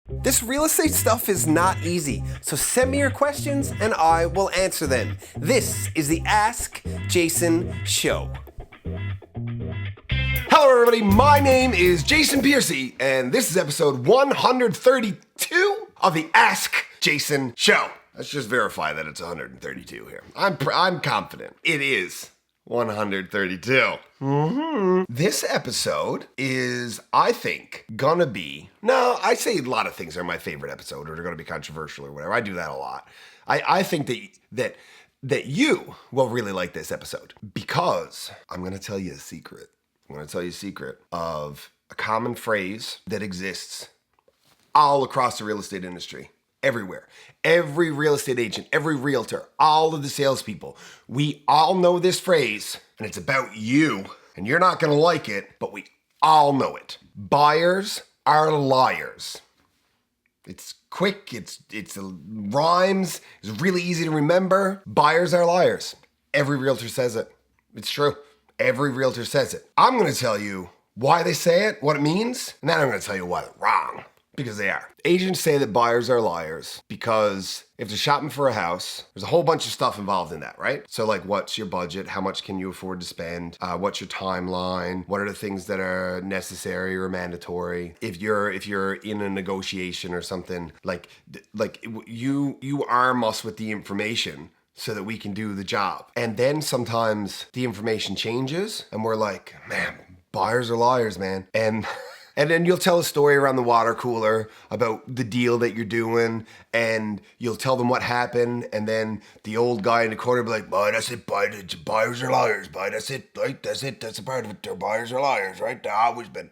This real estate stuff is not easy, so send me your questions and I will answer them. This is the Ask Jason Show. Hello everybody, my name is Jason Piercy and this is episode 132 of the Ask Jason Show. Let's just verify that it's 132 here. I'm confident. It is 132. This episode is, I think, gonna be... No, I say a lot of things are my favorite episode or they're gonna be controversial or whatever. I do that a lot. I think that you will really like this episode because I'm gonna tell you a secret. I'm gonna tell you a secret of a common phrase that exists all across the real estate industry. Everywhere. Every real estate agent, every realtor, all of the salespeople, we all know this phrase, and it's about you, and you're not gonna like it, but we all know it. Buyers are liars. It's quick, it's rhymes, it's really easy to remember. Buyers are liars. Every realtor says it. It's true. Every realtor says it. I'm gonna tell you why they say it, what it means, and then I'm gonna tell you why they're wrong. Because they are. Agents say that buyers are liars because if they're shopping for a house, there's a whole bunch of stuff involved in that, right? So like, what's your budget? How much can you afford to spend? What's your timeline? What are the things that are necessary or mandatory? If you're in a negotiation or something, like you arm us with the information so that we can do the job. And then sometimes the information changes and we're like, man, buyers are liars, man. And then you'll tell a story around the water cooler about the deal that you're doing, and you'll tell them what happened, and then the old guy in the corner will be like, boy, that's it, boy, buyers are liars, boy, that's it, right? That's it, that's a part of it, their buyers are liars, right? They've always been.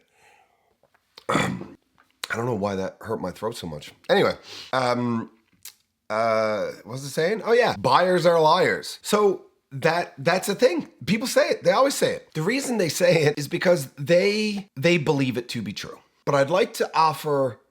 I don't know why that hurt my throat so much. Anyway, what was it saying? Oh yeah, buyers are liars. So that's a thing. People say it. They always say it. The reason they say it is because they believe it to be true. But I'd like to offer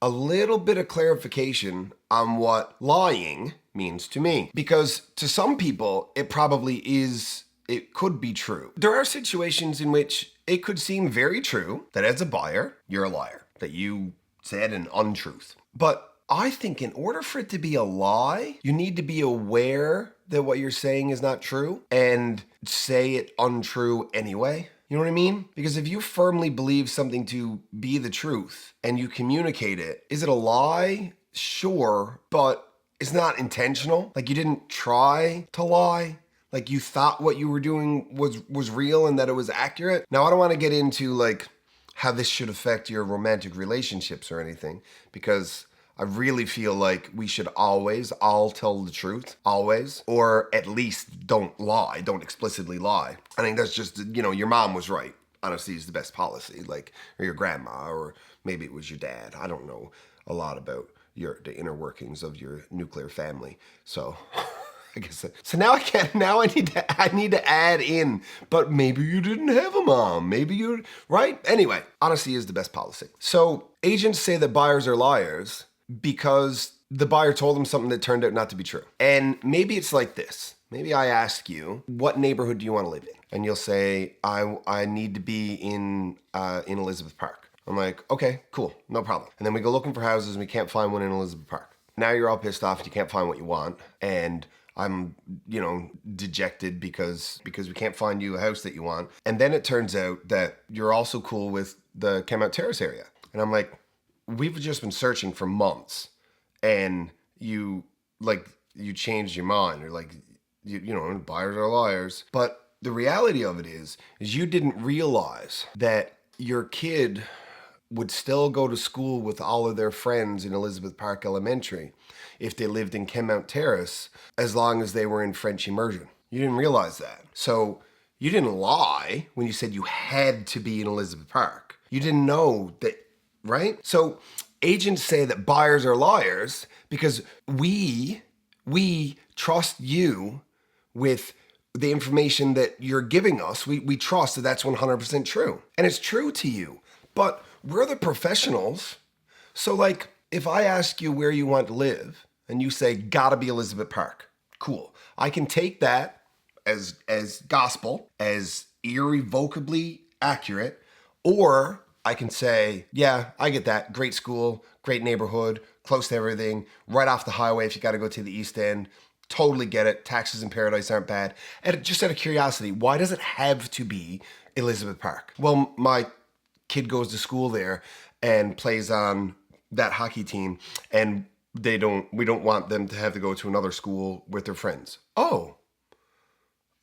a little bit of clarification on what lying means to me. Because to some people, it probably is, it could be true. There are situations in which it could seem very true that as a buyer, you're a liar, that you said an untruth. But I think in order for it to be a lie, you need to be aware that what you're saying is not true and say it untrue anyway. You know what I mean? Because if you firmly believe something to be the truth and you communicate it, is it a lie? Sure, but it's not intentional. Like you didn't try to lie. Like you thought what you were doing was real and that it was accurate. Now, I don't want to get into like how this should affect your romantic relationships or anything, because I really feel like we should always all tell the truth, always, or at least don't lie, don't explicitly lie. I think that's just, your mom was right. Honesty is the best policy, like, or your grandma, or maybe it was your dad. I don't know a lot about the inner workings of your nuclear family, so I guess so now I need to add in, but maybe you didn't have a mom, right? Anyway, honesty is the best policy. So agents say that buyers are liars because the buyer told them something that turned out not to be true. And maybe it's like this. Maybe I ask you, what neighborhood do you want to live in? And you'll say, I need to be in Elizabeth Park. I'm like, okay, cool, no problem. And then we go looking for houses and we can't find one in Elizabeth Park. Now you're all pissed off and you can't find what you want. And I'm, dejected because we can't find you a house that you want. And then it turns out that you're also cool with the Kemount Terrace area. And I'm like, we've just been searching for months and you changed your mind, or like, buyers are liars. But the reality of it is you didn't realize that your kid would still go to school with all of their friends in Elizabeth Park Elementary if they lived in Kemount Terrace, as long as they were in French immersion. You didn't realize that. So you didn't lie when you said you had to be in Elizabeth Park. You didn't know that. Right? So agents say that buyers are liars because we trust you with the information that you're giving us. We trust that that's 100% true. And it's true to you. But we're the professionals. So like, if I ask you where you want to live and you say, gotta be Elizabeth Park, cool. I can take that as gospel, as irrevocably accurate, or I can say, yeah, I get that. Great school, great neighborhood, close to everything, right off the highway if you got to go to the East End. Totally get it. Taxes in paradise aren't bad. And just out of curiosity, why does it have to be Elizabeth Park? Well, my kid goes to school there and plays on that hockey team, and we don't want them to have to go to another school with their friends. Oh,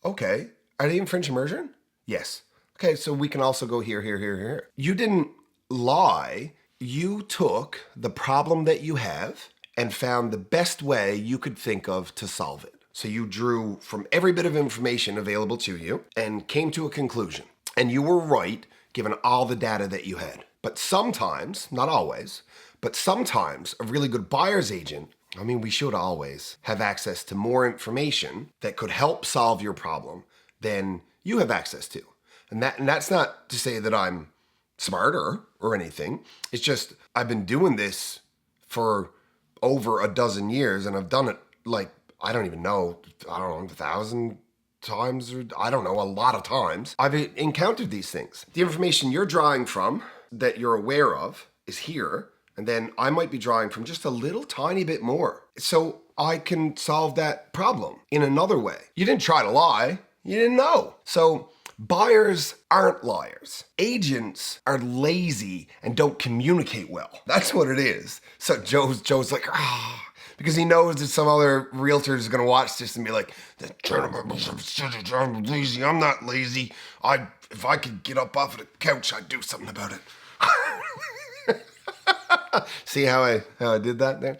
okay. Are they in French immersion? Yes. Okay, so we can also go here, here, here, here. You didn't lie. You took the problem that you have and found the best way you could think of to solve it. So you drew from every bit of information available to you and came to a conclusion. And you were right given all the data that you had. But sometimes, not always, but sometimes a really good buyer's agent, I mean, we should always have access to more information that could help solve your problem than you have access to. And that's not to say that I'm smarter or anything. It's just I've been doing this for over a dozen years, and I've done it like, I don't know, 1,000 times, or I don't know, a lot of times. I've encountered these things. The information you're drawing from that you're aware of is here, and then I might be drawing from just a little tiny bit more. So I can solve that problem in another way. You didn't try to lie. You didn't know. So buyers aren't liars. Agents are lazy and don't communicate well. That's what it is. So Joe's like, because he knows that some other realtor is going to watch this and be like, "That gentleman I'm lazy. I'm not lazy. If I could get up off of the couch, I'd do something about it." See how I did that there?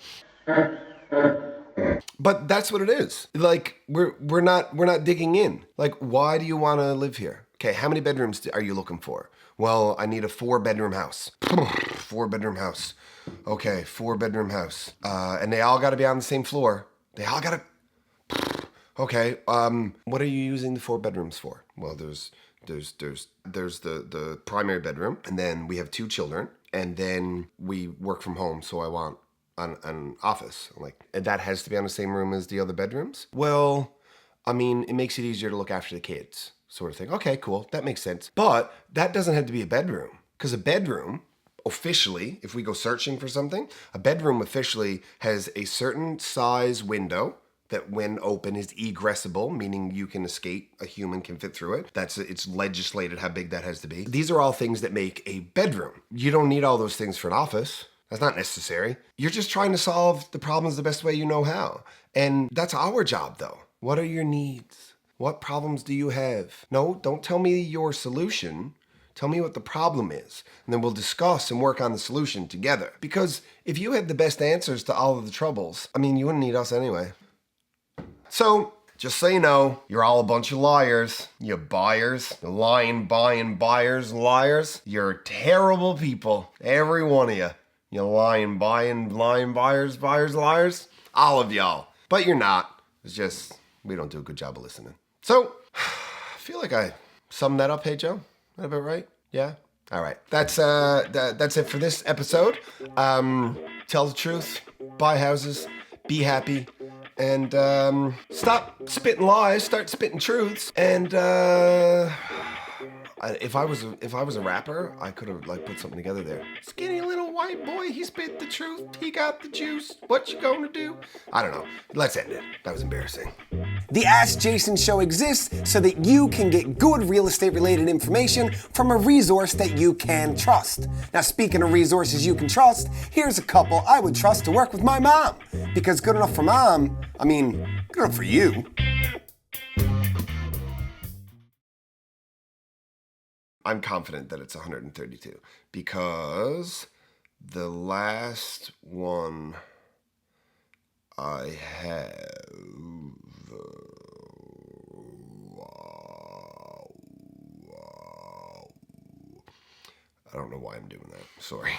But that's what it is. Like, we're not digging in. Like, why do you want to live here? Okay, how many bedrooms are you looking for? Well, I need a 4-bedroom house. 4-bedroom house. Okay, 4-bedroom house. And they all got to be on the same floor. They all got to. Okay. What are you using the 4 bedrooms for? Well, there's the primary bedroom, and then we have 2 children, and then we work from home. So I want an office. And that has to be on the same room as the other bedrooms? Well, I mean, it makes it easier to look after the kids, sort of thing. Okay, cool. That makes sense. But that doesn't have to be a bedroom, because a bedroom, officially, if we go searching for something, a bedroom officially has a certain size window that when open is egressable, meaning you can escape, a human can fit through it. It's legislated how big that has to be. These are all things that make a bedroom. You don't need all those things for an office. That's not necessary. You're just trying to solve the problems the best way you know how. And that's our job, though. What are your needs? What problems do you have? No, don't tell me your solution. Tell me what the problem is, and then we'll discuss and work on the solution together. Because if you had the best answers to all of the troubles, I mean, you wouldn't need us anyway. So, just so you know, you're all a bunch of liars. You buyers, the lying, buying, buyers, liars. You're terrible people, every one of you. You lying, buying, lying, buyers, liars. All of y'all. But you're not. It's just, we don't do a good job of listening. So, I feel like I summed that up, hey Joe? That about right? Yeah? All right. That's it for this episode. Tell the truth, buy houses, be happy, and stop spitting lies, start spitting truths. And if I was a rapper, I could have put something together there. Skinny little white boy, he spit the truth, he got the juice. What you gonna do? I don't know. Let's end it. That was embarrassing. The Ask Jason Show exists so that you can get good real estate related information from a resource that you can trust. Now, speaking of resources you can trust, here's a couple I would trust to work with my mom. Because good enough for mom, I mean, good enough for you. I'm confident that it's 132 because the last one I have, I don't know why I'm doing that. Sorry.